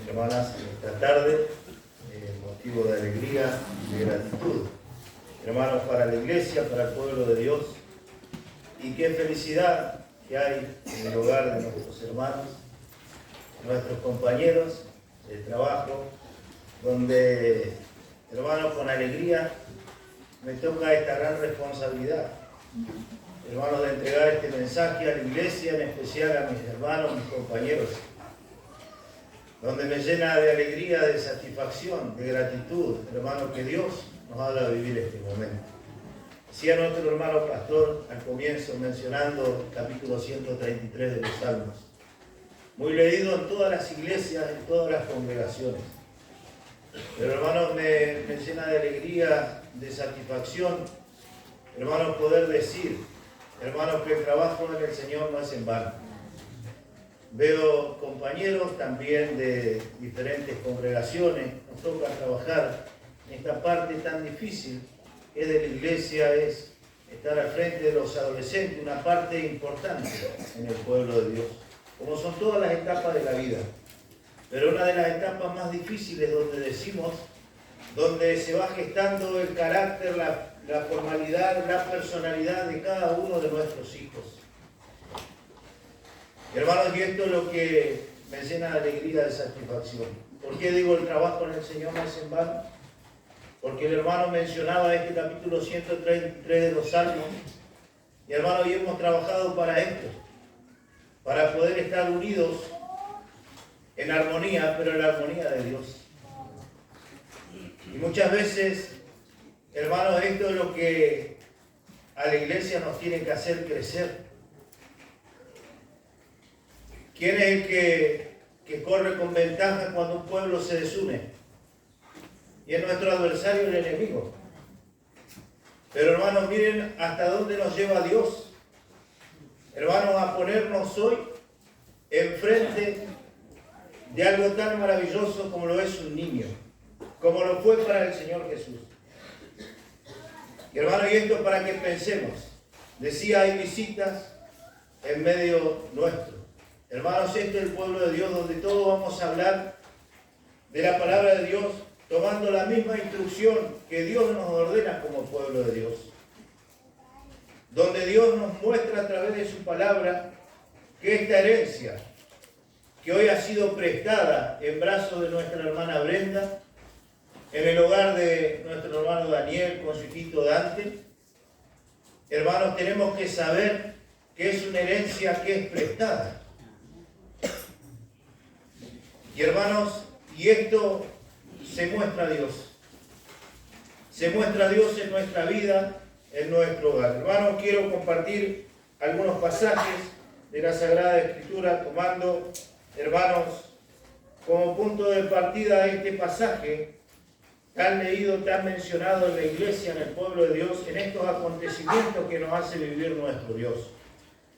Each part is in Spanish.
hermanas, esta tarde, motivo de alegría y de gratitud. Hermanos, para la iglesia, para el pueblo de Dios, y qué felicidad que hay en el hogar de nuestros hermanos, nuestros compañeros de trabajo, donde, hermanos, con alegría me toca esta gran responsabilidad, hermanos, de entregar este mensaje a la iglesia, en especial a mis hermanos, mis compañeros, donde me llena de alegría, de satisfacción, de gratitud, hermanos, que Dios nos haga vivir este momento. Decía nuestro hermano pastor al comienzo, mencionando el capítulo 133 de los Salmos, muy leído en todas las iglesias, en todas las congregaciones. Pero, hermanos, me llena de alegría, de satisfacción, hermanos, poder decir, hermanos, que el trabajo en el Señor no es en vano. Veo compañeros también de diferentes congregaciones, nos toca trabajar en esta parte tan difícil que es de la iglesia, es estar al frente de los adolescentes, una parte importante en el pueblo de Dios, como son todas las etapas de la vida. Pero una de las etapas más difíciles donde decimos, donde se va gestando el carácter, la formalidad, la personalidad de cada uno de nuestros hijos. Hermanos, y esto es lo que me llena de alegría, de satisfacción. ¿Por qué digo el trabajo en el Señor no es en vano? Porque el hermano mencionaba este capítulo 133 de los Salmos, y hermano, hoy hemos trabajado para esto, para poder estar unidos en armonía, pero en la armonía de Dios. Y muchas veces, hermanos, esto es lo que a la iglesia nos tiene que hacer crecer. ¿Quién es el que corre con ventaja cuando un pueblo se desune? Y es nuestro adversario, el enemigo. Pero, hermanos, miren hasta dónde nos lleva Dios. Hermanos, a ponernos hoy enfrente de algo tan maravilloso como lo es un niño, como lo fue para el Señor Jesús. Y, hermanos, y esto para que pensemos. Decía, hay visitas en medio nuestro. Hermanos, este es el pueblo de Dios, donde todos vamos a hablar de la palabra de Dios, tomando la misma instrucción que Dios nos ordena como pueblo de Dios. Donde Dios nos muestra a través de su palabra que esta herencia, que hoy ha sido prestada en brazos de nuestra hermana Brenda, en el hogar de nuestro hermano Daniel con su hijito Dante, hermanos, tenemos que saber que es una herencia que es prestada. Y, hermanos, y esto se muestra a Dios. Se muestra a Dios en nuestra vida, en nuestro hogar. Hermanos, quiero compartir algunos pasajes de la Sagrada Escritura, tomando, hermanos, como punto de partida este pasaje tan leído, tan mencionado en la iglesia, en el pueblo de Dios, en estos acontecimientos que nos hace vivir nuestro Dios.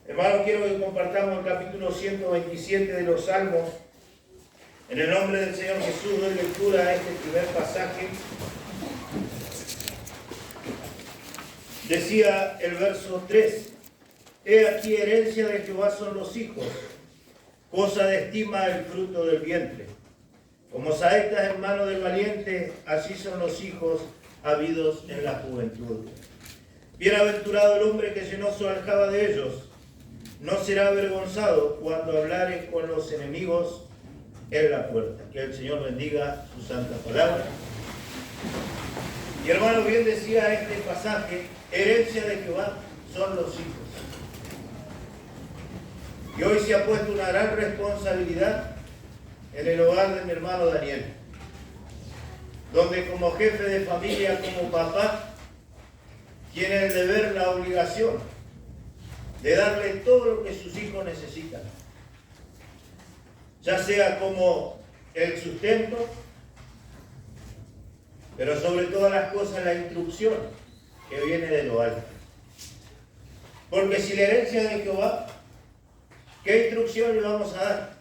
Hermanos, quiero que compartamos el capítulo 127 de los Salmos. En el nombre del Señor Jesús doy lectura a este primer pasaje. Decía el verso 3, he aquí herencia de Jehová son los hijos, cosa de estima el fruto del vientre. Como saetas en mano del valiente, así son los hijos habidos en la juventud. Bienaventurado el hombre que llenó su aljaba de ellos, no será avergonzado cuando hablare con los enemigos en la puerta. Que el Señor bendiga su santa palabra. Y, hermano, bien decía este pasaje, herencia de Jehová son los hijos. Y hoy se ha puesto una gran responsabilidad en el hogar de mi hermano Daniel, donde como jefe de familia, como papá, tiene el deber, la obligación de darle todo lo que sus hijos necesitan, ya sea como el sustento, pero sobre todas las cosas la instrucción que viene de lo alto. Porque si la herencia de Jehová, ¿qué instrucción le vamos a dar?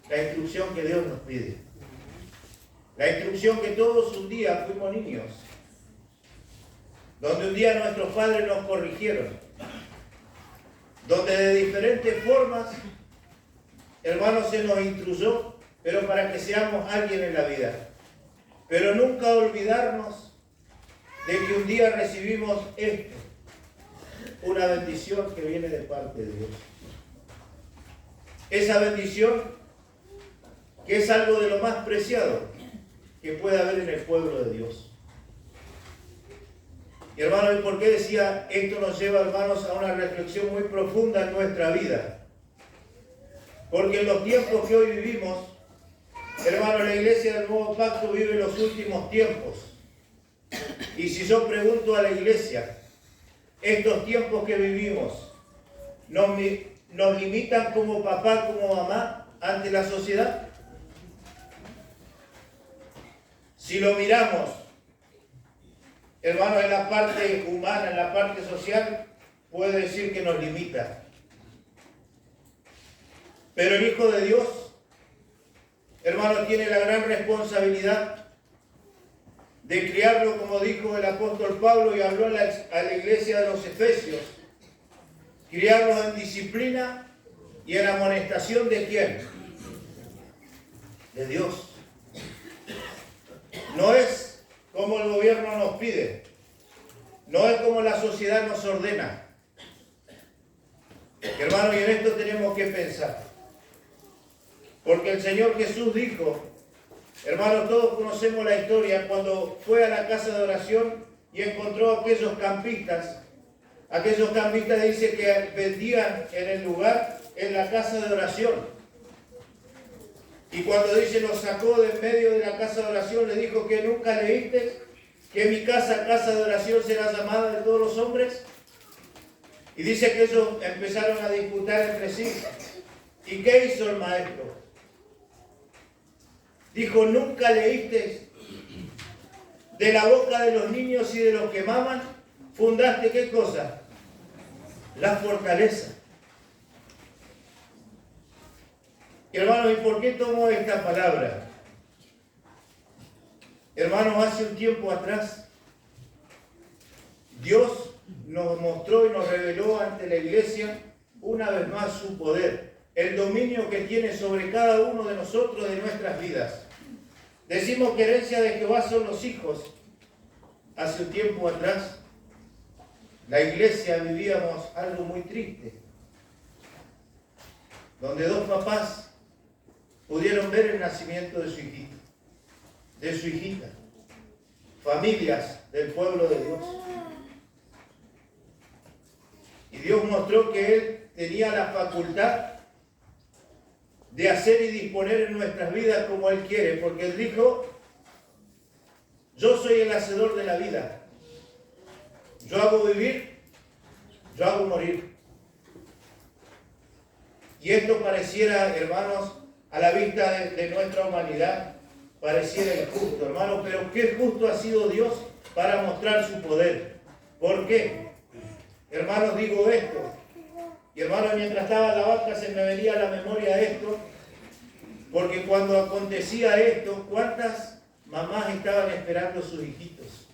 La instrucción que Dios nos pide. La instrucción que todos un día fuimos niños, donde un día nuestros padres nos corrigieron, donde de diferentes formas, hermanos, se nos instruyó pero para que seamos alguien en la vida. Pero nunca olvidarnos de que un día recibimos esto, una bendición que viene de parte de Dios. Esa bendición que es algo de lo más preciado que puede haber en el pueblo de Dios. Y hermanos, ¿y por qué decía esto? Nos lleva, hermanos, a una reflexión muy profunda en nuestra vida. Porque en los tiempos que hoy vivimos, hermanos, la iglesia del Nuevo Pacto vive los últimos tiempos. Y si yo pregunto a la iglesia, estos tiempos que vivimos, ¿nos limitan como papá, como mamá ante la sociedad? Si lo miramos, hermanos, en la parte humana, en la parte social, puede decir que nos limita. Pero el Hijo de Dios, hermanos, tiene la gran responsabilidad de criarlo, como dijo el apóstol Pablo y habló a la iglesia de los Efesios, criarlos en disciplina y en amonestación ¿de quién? De Dios. No es como el gobierno nos pide, no es como la sociedad nos ordena. Hermanos, y en esto tenemos que pensar. Porque el Señor Jesús dijo, hermanos, todos conocemos la historia, cuando fue a la casa de oración y encontró a aquellos campistas dice que vendían en el lugar, en la casa de oración. Y cuando dice, los sacó de en medio de la casa de oración, le dijo que nunca leíste que mi casa, casa de oración, será llamada de todos los hombres. Y dice que ellos empezaron a disputar entre sí. ¿Y qué hizo el maestro? Dijo, ¿nunca leíste de la boca de los niños y de los que maman? ¿Fundaste qué cosa? La fortaleza. Hermanos, ¿y por qué tomo esta palabra? Hermanos, hace un tiempo atrás, Dios nos mostró y nos reveló ante la iglesia una vez más su poder, el dominio que tiene sobre cada uno de nosotros, de nuestras vidas. Decimos que herencia de Jehová son los hijos. Hace un tiempo atrás, la iglesia vivíamos algo muy triste, donde dos papás pudieron ver el nacimiento de su hijito, de su hijita, familias del pueblo de Dios. Y Dios mostró que Él tenía la facultad de hacer y disponer en nuestras vidas como Él quiere, porque Él dijo, yo soy el hacedor de la vida. Yo hago vivir, yo hago morir. Y esto pareciera, hermanos, a la vista de nuestra humanidad, pareciera injusto, hermanos, pero qué justo ha sido Dios para mostrar su poder. ¿Por qué? Hermanos, digo esto. Y hermanos, mientras estaba en la vaca se me venía a la memoria esto, porque cuando acontecía esto, ¿cuántas mamás estaban esperando a sus hijitos?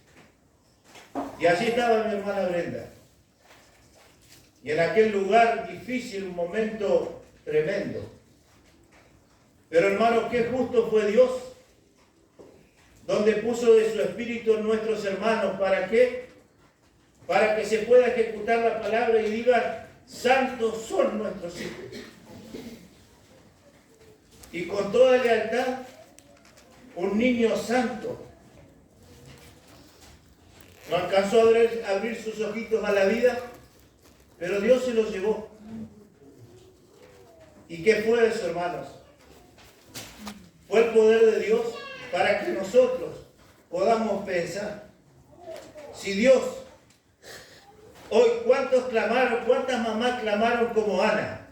Y allí estaba mi hermana Brenda. Y en aquel lugar difícil, un momento tremendo. Pero hermanos, qué justo fue Dios, donde puso de su espíritu en nuestros hermanos. ¿Para qué? Para que se pueda ejecutar la palabra y digan, santos son nuestros hijos. Y con toda lealtad, un niño santo no alcanzó a abrir sus ojitos a la vida, pero Dios se los llevó. ¿Y qué fue eso, hermanos? Fue el poder de Dios para que nosotros podamos pensar. Si Dios, hoy, ¿cuántos clamaron? ¿Cuántas mamás clamaron como Ana?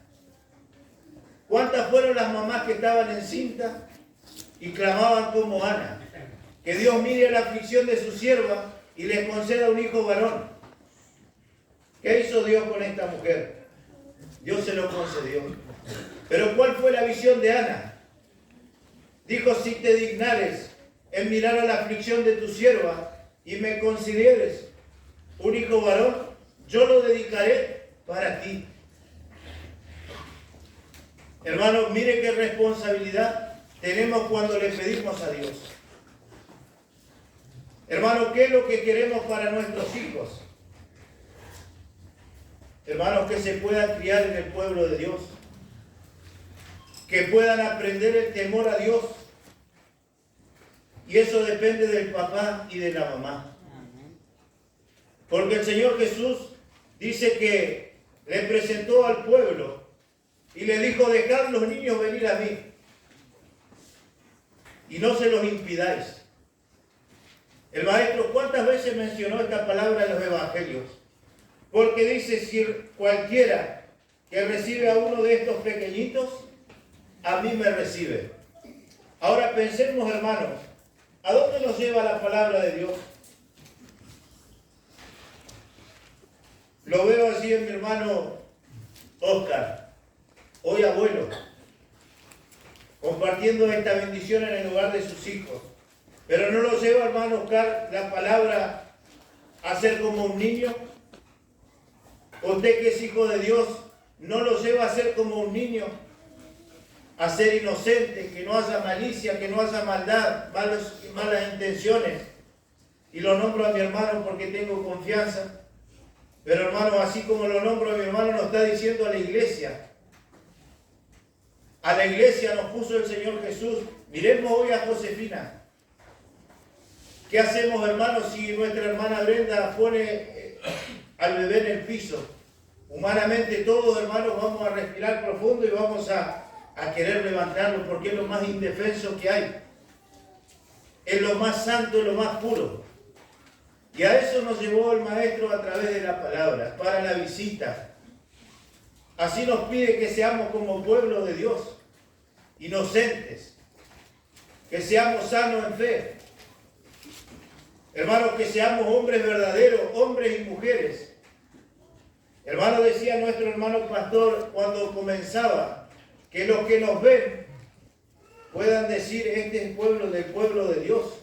¿Cuántas fueron las mamás que estaban encintas y clamaban como Ana? Que Dios mire la aflicción de su sierva y les conceda un hijo varón. ¿Qué hizo Dios con esta mujer? Dios se lo concedió. Pero ¿cuál fue la visión de Ana? Dijo, si te dignares en mirar a la aflicción de tu sierva y me consideres un hijo varón, yo lo dedicaré para ti. Hermanos, mire qué responsabilidad tenemos cuando le pedimos a Dios. Hermanos, ¿qué es lo que queremos para nuestros hijos? Hermanos, que se puedan criar en el pueblo de Dios, que puedan aprender el temor a Dios. Y eso depende del papá y de la mamá. Porque el Señor Jesús dice que le presentó al pueblo y le dijo: dejad los niños venir a mí y no se los impidáis. El maestro, ¿cuántas veces mencionó esta palabra en los evangelios? Porque dice: si cualquiera que recibe a uno de estos pequeñitos, a mí me recibe. Ahora pensemos, hermanos, ¿a dónde nos lleva la palabra de Dios? Lo veo así en mi hermano Oscar, hoy abuelo, compartiendo esta bendición en el hogar de sus hijos. Pero no lo lleva, hermano Oscar, la palabra a ser como un niño. Usted que es hijo de Dios, no lo lleva a ser como un niño, a ser inocente, que no haya malicia, que no haya maldad, malas intenciones. Y lo nombro a mi hermano porque tengo confianza. Pero hermano, así como lo nombro a mi hermano, nos está diciendo a la iglesia. A la iglesia nos puso el Señor Jesús. Miremos hoy a Josefina. ¿Qué hacemos, hermanos, si nuestra hermana Brenda pone al bebé en el piso? Humanamente todos, hermanos, vamos a respirar profundo y vamos a querer levantarlo porque es lo más indefenso que hay. Es lo más santo, es lo más puro. Y a eso nos llevó el Maestro a través de la palabra, para la visita. Así nos pide que seamos como pueblo de Dios, inocentes, que seamos sanos en fe. Hermanos, que seamos hombres verdaderos, hombres y mujeres. Hermano, decía nuestro hermano pastor cuando comenzaba, que los que nos ven puedan decir: este es pueblo del pueblo de Dios.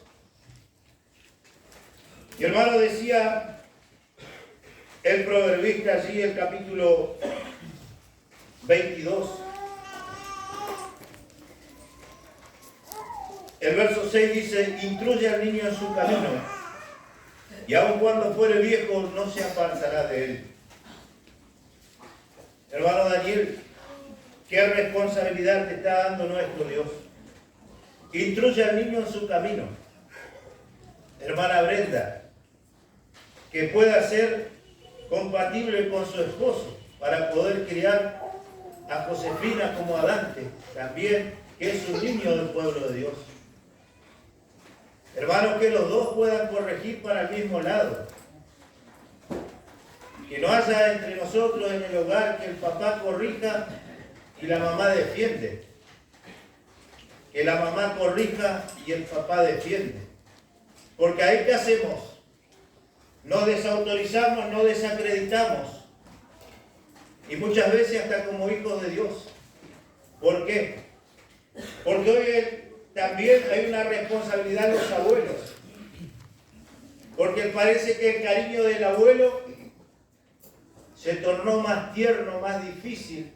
Y hermano, decía el proverbista allí, el capítulo 22, el verso 6 dice: instruye al niño en su camino, y aun cuando fuere viejo no se apartará de él. Hermano Daniel, ¿qué responsabilidad te está dando nuestro Dios? Instruye al niño en su camino. Hermana Brenda, que pueda ser compatible con su esposo para poder criar a Josefina como a Dante, también, que es un niño del pueblo de Dios. Hermanos, que los dos puedan corregir para el mismo lado. Que no haya entre nosotros en el hogar que el papá corrija y la mamá defiende. Que la mamá corrija y el papá defiende. Porque ahí, ¿qué hacemos? No desautorizamos, no desacreditamos. Y muchas veces hasta como hijos de Dios. ¿Por qué? Porque hoy también hay una responsabilidad de los abuelos. Porque parece que el cariño del abuelo se tornó más tierno, más difícil.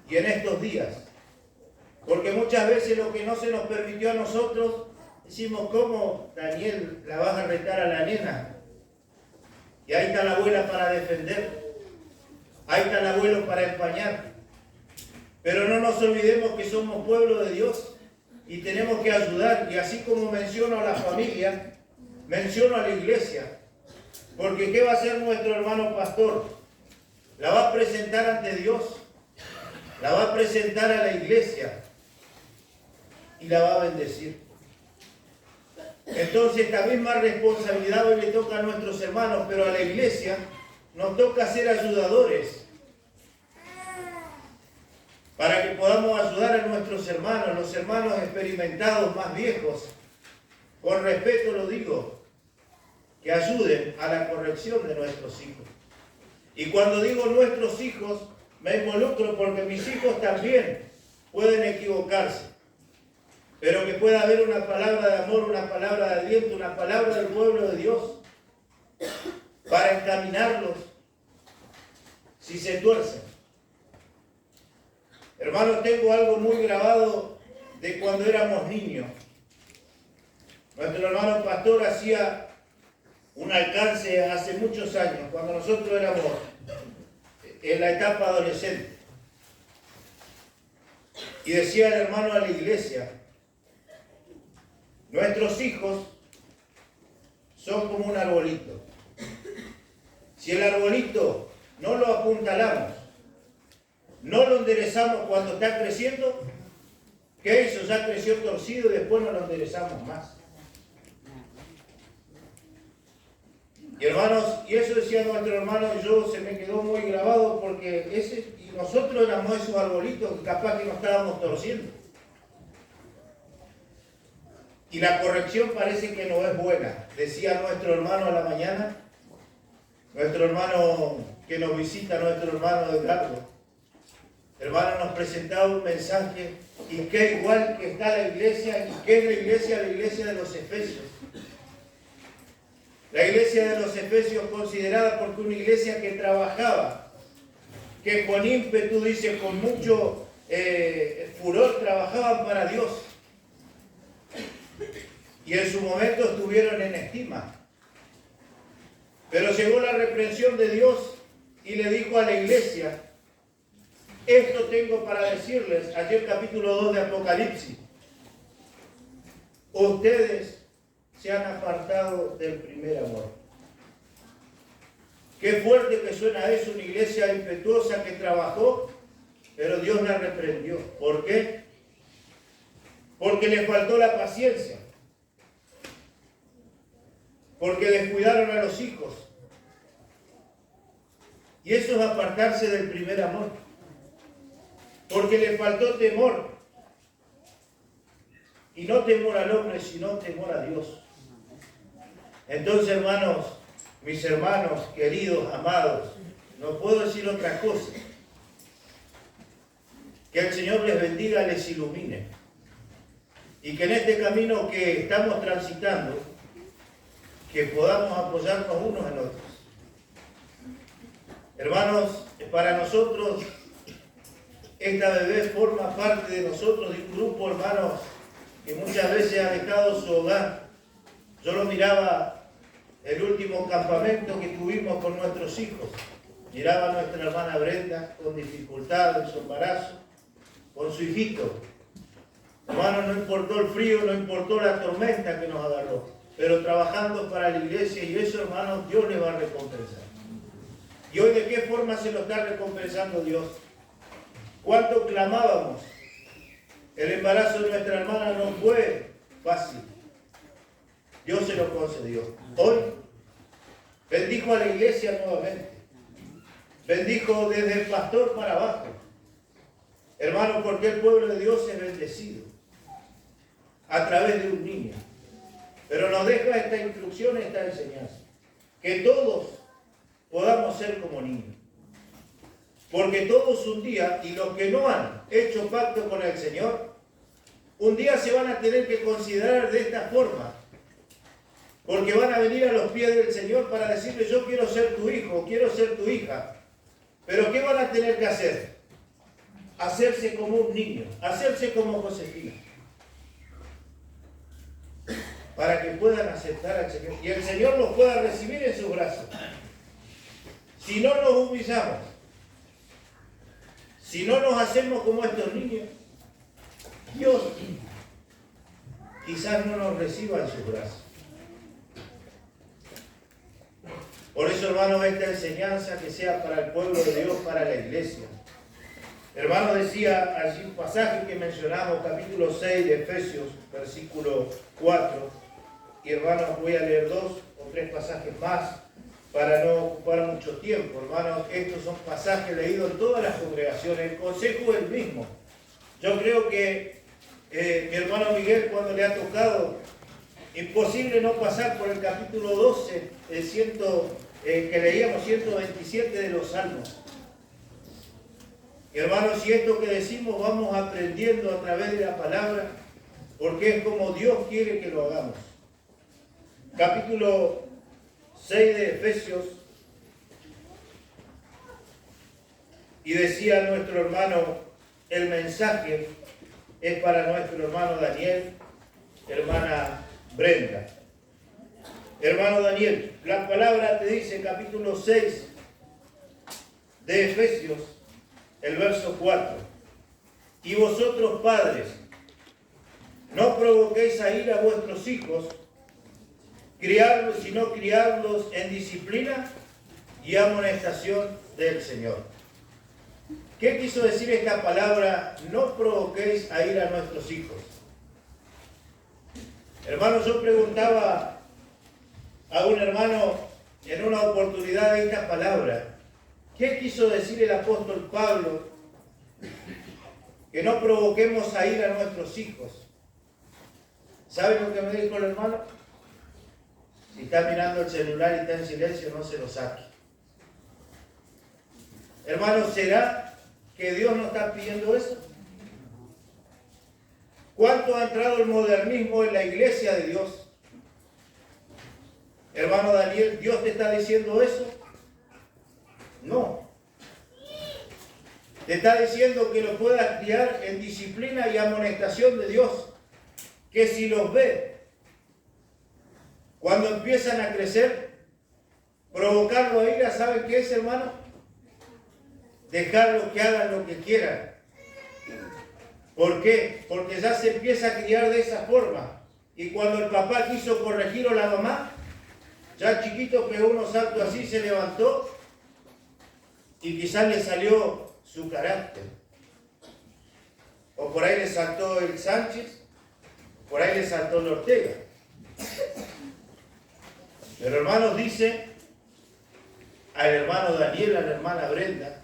Y en estos días. Porque muchas veces lo que no se nos permitió a nosotros, decimos: ¿cómo, Daniel, la vas a retar a la nena? Y ahí está la abuela para defender. Ahí está el abuelo para empañar. Pero no nos olvidemos que somos pueblo de Dios y tenemos que ayudar. Y así como menciono a la familia, menciono a la iglesia. Porque ¿qué va a hacer nuestro hermano pastor? La va a presentar ante Dios. La va a presentar a la iglesia. Y la va a bendecir. Entonces, esta misma responsabilidad hoy le toca a nuestros hermanos, pero a la iglesia nos toca ser ayudadores para que podamos ayudar a nuestros hermanos, los hermanos experimentados, más viejos. Con respeto lo digo, que ayuden a la corrección de nuestros hijos. Y cuando digo nuestros hijos, me involucro porque mis hijos también pueden equivocarse. Pero que pueda haber una palabra de amor, una palabra de aliento, una palabra del pueblo de Dios para encaminarlos si se tuercen. Hermanos, tengo algo muy grabado de cuando éramos niños. Nuestro hermano pastor hacía un alcance hace muchos años, cuando nosotros éramos en la etapa adolescente. Y decía el hermano a la iglesia: nuestros hijos son como un arbolito. Si el arbolito no lo apuntalamos, no lo enderezamos cuando está creciendo, ¿qué hizo? Ya creció torcido y después no lo enderezamos más. Y hermanos, y eso decía nuestro hermano, yo se me quedó muy grabado porque nosotros éramos esos arbolitos que capaz que nos estábamos torciendo. Y la corrección parece que no es buena. Decía nuestro hermano a la mañana, nuestro hermano que nos visita, nuestro hermano Edgardo. Hermano, nos presentaba un mensaje, y que igual que está la iglesia, y que es la iglesia de los Efesios. La iglesia de los Efesios considerada porque una iglesia que trabajaba, que con ímpetu, dice, con mucho furor trabajaban para Dios. Y en su momento estuvieron en estima. Pero llegó la reprensión de Dios y le dijo a la iglesia: esto tengo para decirles, ayer capítulo 2 de Apocalipsis, ustedes se han apartado del primer amor. Qué fuerte que suena eso, una iglesia impetuosa que trabajó, pero Dios la reprendió. ¿Por qué? Porque le faltó la paciencia. Porque descuidaron a los hijos. Y eso es apartarse del primer amor. Porque le faltó temor. Y no temor al hombre, sino temor a Dios. Entonces, hermanos, mis hermanos, queridos, amados, no puedo decir otra cosa. Que el Señor les bendiga, les ilumine. Y que en este camino que estamos transitando, que podamos apoyarnos unos en otros. Hermanos, para nosotros, esta bebé forma parte de nosotros, de un grupo, hermanos, que muchas veces ha dejado su hogar. Yo lo miraba el último campamento que tuvimos con nuestros hijos. Miraba a nuestra hermana Brenda con dificultad en su embarazo, con su hijito. Hermanos, no importó el frío, no importó la tormenta que nos agarró, pero trabajando para la iglesia, y eso, hermanos, Dios les va a recompensar. ¿Y hoy de qué forma se lo está recompensando Dios? ¿Cuánto clamábamos? El embarazo de nuestra hermana no fue fácil. Dios se lo concedió. Hoy bendijo a la iglesia nuevamente. Bendijo desde el pastor para abajo. Hermano, porque el pueblo de Dios es bendecido a través de un niño. Pero nos deja esta instrucción, esta enseñanza. Que todos podamos ser como niños. Porque todos un día, y los que no han hecho pacto con el Señor, un día se van a tener que considerar de esta forma. Porque van a venir a los pies del Señor para decirle: yo quiero ser tu hijo, quiero ser tu hija. Pero ¿qué van a tener que hacer? Hacerse como un niño, hacerse como Josefina. Para que puedan aceptar al Señor. Y el Señor los pueda recibir en sus brazos. Si no nos humillamos, si no nos hacemos como estos niños, Dios quizás no nos reciba en sus brazos. Por eso, hermanos, esta enseñanza que sea para el pueblo de Dios, para la iglesia. Hermano, decía allí un pasaje que mencionamos, capítulo 6 de Efesios, versículo 4. Y hermanos, voy a leer 2 o 3 pasajes más para no ocupar mucho tiempo. Hermanos, estos son pasajes leídos en todas las congregaciones. El consejo es el mismo. Yo creo que mi hermano Miguel, cuando le ha tocado, imposible no pasar por el capítulo 12, que leíamos, 127 de los Salmos. Y hermanos, si esto que decimos vamos aprendiendo a través de la palabra, porque es como Dios quiere que lo hagamos. Capítulo 6 de Efesios, y decía nuestro hermano el mensaje es para nuestro hermano Daniel, hermana Brenda. Hermano Daniel, la palabra te dice en capítulo 6 de Efesios, el verso 4. Y vosotros, padres, no provoquéis a ira a vuestros hijos, criarlos, sino criarlos en disciplina y amonestación del Señor. ¿Qué quiso decir esta palabra? No provoquéis a ira a nuestros hijos. Hermanos, yo preguntaba a un hermano en una oportunidad de esta palabra, ¿qué quiso decir el apóstol Pablo? Que no provoquemos a ira a nuestros hijos. ¿Saben lo que me dijo el hermano? Si está mirando el celular y está en silencio, no se lo saque. Hermano, ¿será que Dios nos está pidiendo eso? ¿Cuánto ha entrado el modernismo en la iglesia de Dios? Hermano Daniel, ¿Dios te está diciendo eso? No. Te está diciendo que lo puedas criar en disciplina y amonestación de Dios. Que si los ve, cuando empiezan a crecer, provocarlo a ira, ¿saben qué es, hermano? Dejarlos que hagan lo que quieran. ¿Por qué? Porque ya se empieza a criar de esa forma. Y cuando el papá quiso corregir o la mamá, ya chiquito pegó unos saltos así, se levantó y quizás le salió su carácter. O por ahí le saltó el Sánchez, por ahí le saltó el Ortega. Pero hermanos, dice al hermano Daniel, a la hermana Brenda,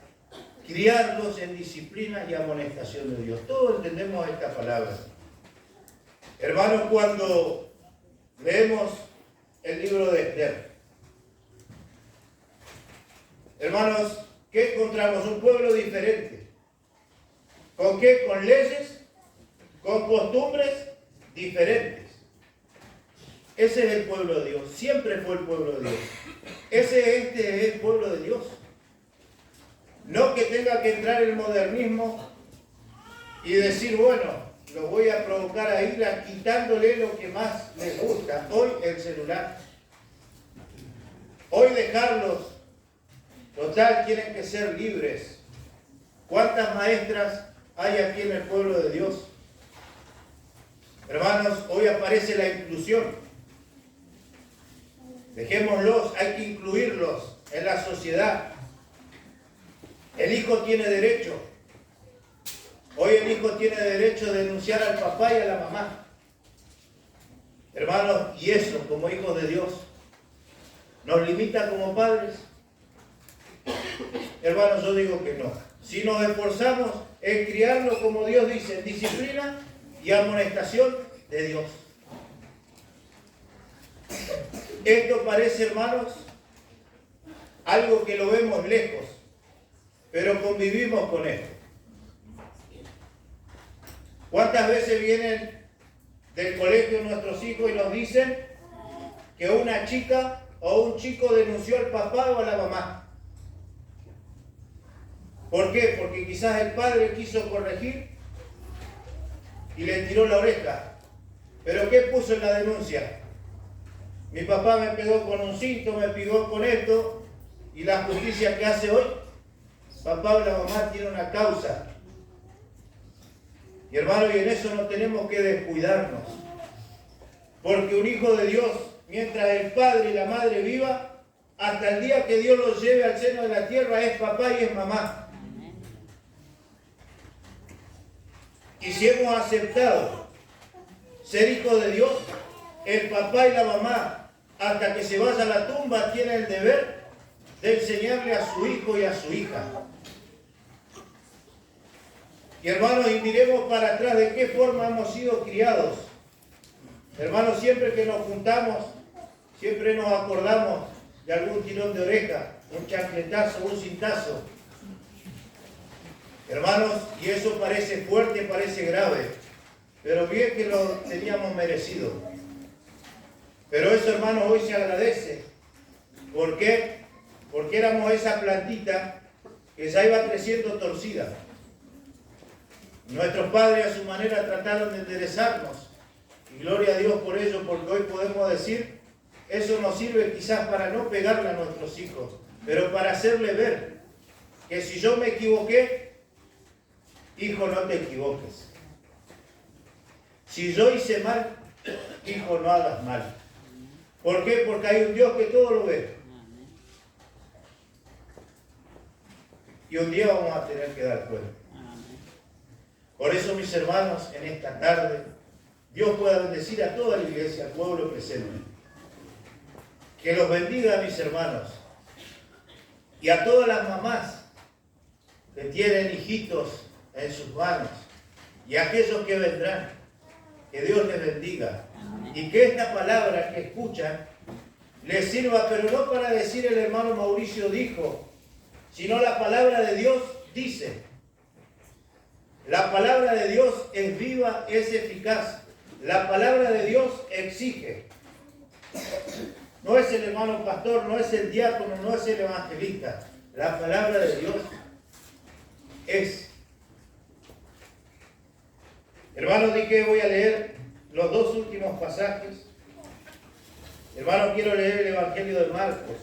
criarlos en disciplina y amonestación de Dios. Todos entendemos esta palabra. Hermanos, cuando leemos el libro de Esther, hermanos, ¿qué encontramos? Un pueblo diferente. ¿Con qué? Con leyes, con costumbres diferentes. Ese es el pueblo de Dios. Siempre fue el pueblo de Dios. Este es el pueblo de Dios. No que tenga que entrar el modernismo y decir, bueno, lo voy a provocar a ira quitándole lo que más les gusta. Hoy el celular. Hoy dejarlos. Total, tienen que ser libres. ¿Cuántas maestras hay aquí en el pueblo de Dios? Hermanos, hoy aparece la inclusión. Dejémoslos, hay que incluirlos en la sociedad. El hijo tiene derecho. Hoy el hijo tiene derecho de denunciar al papá y a la mamá. Hermanos, y eso como hijos de Dios, ¿nos limita como padres? Hermanos, yo digo que no. Si nos esforzamos en criarlo como Dios dice, en disciplina y amonestación de Dios. Esto parece, hermanos, algo que lo vemos lejos, pero convivimos con esto. ¿Cuántas veces vienen del colegio nuestros hijos y nos dicen que una chica o un chico denunció al papá o a la mamá? ¿Por qué? Porque quizás el padre quiso corregir y le tiró la oreja. ¿Pero qué puso en la denuncia? Mi papá me pegó con un cinto, me pegó con esto, y la justicia que hace hoy, papá o la mamá tiene una causa. Y hermano, y en eso no tenemos que descuidarnos. Porque un hijo de Dios, mientras el padre y la madre viva, hasta el día que Dios los lleve al seno de la tierra, es papá y es mamá. Y si hemos aceptado ser hijos de Dios, el papá y la mamá, hasta que se vaya a la tumba, tienen el deber de enseñarle a su hijo y a su hija. Y hermanos, y miremos para atrás de qué forma hemos sido criados. Hermanos, siempre que nos juntamos, siempre nos acordamos de algún tirón de oreja, un chancletazo, un cintazo. Hermanos, y eso parece fuerte, parece grave, pero bien que lo teníamos merecido. Pero eso, hermanos, hoy se agradece. ¿Por qué? Porque éramos esa plantita que ya iba creciendo torcida. Nuestros padres a su manera trataron de enderezarnos. Y gloria a Dios por ello, porque hoy podemos decir, eso nos sirve quizás para no pegarle a nuestros hijos, pero para hacerle ver que si yo me equivoqué, hijo, no te equivoques. Si yo hice mal, hijo, no hagas mal. ¿Por qué? Porque hay un Dios que todo lo ve. Y un día vamos a tener que dar cuenta. Por eso, mis hermanos, en esta tarde, Dios pueda bendecir a toda la iglesia, al pueblo presente. Que los bendiga, mis hermanos. Y a todas las mamás que tienen hijitos en sus manos. Y a aquellos que vendrán. Que Dios les bendiga. Y que esta palabra que escuchan les sirva, pero no para decir el hermano Mauricio dijo, sino la palabra de Dios dice. La palabra de Dios es viva, es eficaz. La palabra de Dios exige. No es el hermano pastor, no es el diácono, no es el evangelista. La palabra de Dios es. Hermanos, dije, voy a leer los dos últimos pasajes. Hermanos, quiero leer el Evangelio de Marcos,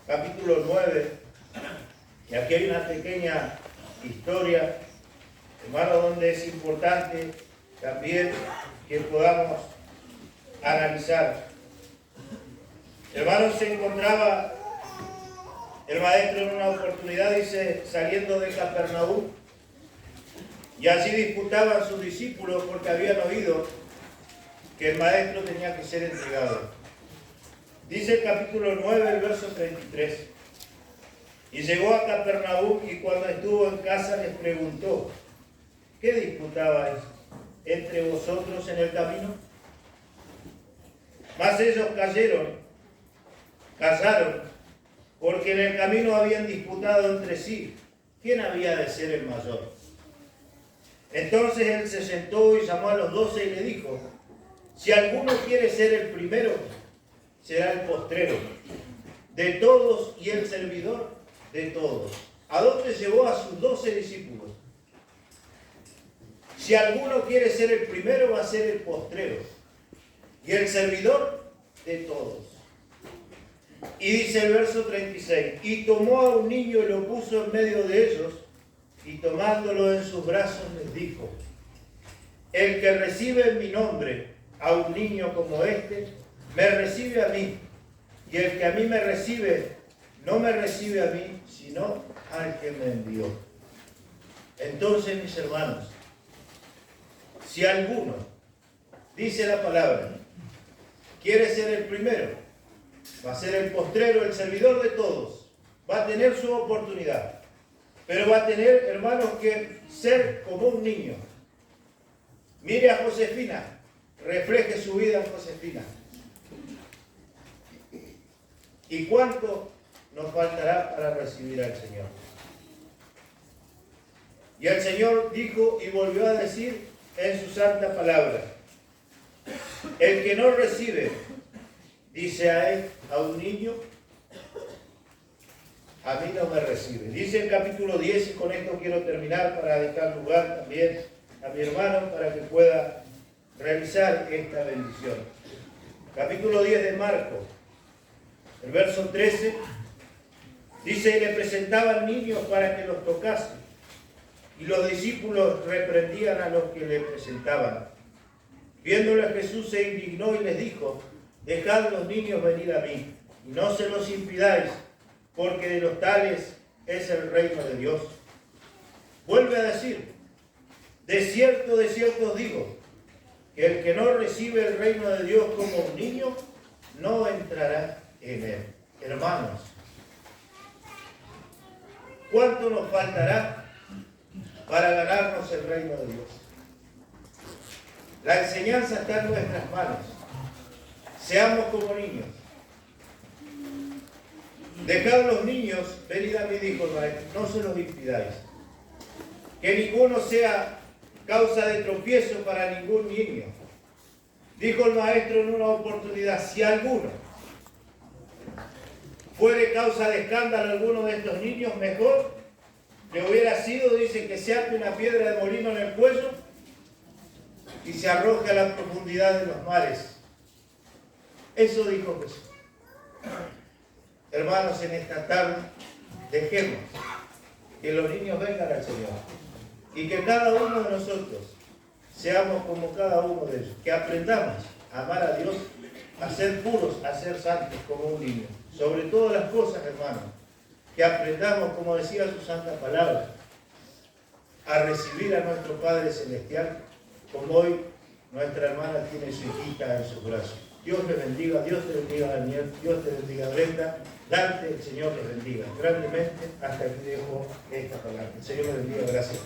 capítulo 9. Y aquí hay una pequeña historia, hermanos, donde es importante también que podamos analizar. Hermanos, se encontraba el maestro en una oportunidad, dice, saliendo de Capernaum, y allí disputaban sus discípulos porque habían oído que el maestro tenía que ser entregado. Dice el capítulo 9, el verso 33. Y llegó a Capernaum y cuando estuvo en casa les preguntó, ¿qué disputabais entre vosotros en el camino? Mas ellos callaron, porque en el camino habían disputado entre sí quién había de ser el mayor. Entonces él se sentó y llamó a los 12 y le dijo, si alguno quiere ser el primero, será el postrero de todos y el servidor de todos. ¿A dónde llevó a sus 12 discípulos? Si alguno quiere ser el primero, va a ser el postrero y el servidor de todos. Y dice el verso 36, y tomó a un niño y lo puso en medio de ellos, y tomándolo en sus brazos les dijo, el que recibe en mi nombre a un niño como este, me recibe a mí, y el que a mí me recibe, no me recibe a mí, sino al que me envió. Entonces, mis hermanos, si alguno, dice la palabra, quiere ser el primero, va a ser el postrero, el servidor de todos, va a tener su oportunidad. Pero va a tener, hermanos, que ser como un niño. Mire a Josefina, refleje su vida en Josefina. ¿Y cuánto nos faltará para recibir al Señor? Y el Señor dijo y volvió a decir en su santa palabra, el que no recibe, dice a él, a un niño, a mí no me recibe. Dice el capítulo 10, y con esto quiero terminar para dejar lugar también a mi hermano para que pueda realizar esta bendición. Capítulo 10 de Marcos, el verso 13, dice, y le presentaban niños para que los tocase, y los discípulos reprendían a los que le presentaban. Viéndole a Jesús se indignó y les dijo, dejad los niños venir a mí, y no se los impidáis, porque de los tales es el reino de Dios. Vuelve a decir, de cierto os digo, que el que no recibe el reino de Dios como un niño, no entrará en él. Hermanos, ¿cuánto nos faltará para ganarnos el reino de Dios? La enseñanza está en nuestras manos. Seamos como niños. Dejad los niños, venid a mí, dijo el maestro, no se los impidáis. Que ninguno sea causa de tropiezo para ningún niño. Dijo el maestro en una oportunidad, si alguno fuere causa de escándalo a alguno de estos niños, mejor le hubiera sido, dice, que se ate una piedra de molino en el cuello y se arroje a la profundidad de los mares. Eso dijo Jesús. Hermanos, en esta tarde dejemos que los niños vengan al Señor y que cada uno de nosotros seamos como cada uno de ellos, que aprendamos a amar a Dios, a ser puros, a ser santos como un niño. Sobre todas las cosas, hermanos, que aprendamos, como decía su santa palabra, a recibir a nuestro Padre Celestial, como hoy nuestra hermana tiene su hijita en sus brazos. Dios te bendiga, Dios te bendiga, Daniel, Dios te bendiga, Brenda. Dante, el Señor les bendiga grandemente. Hasta aquí dejo esta palabra. El Señor les bendiga, gracias.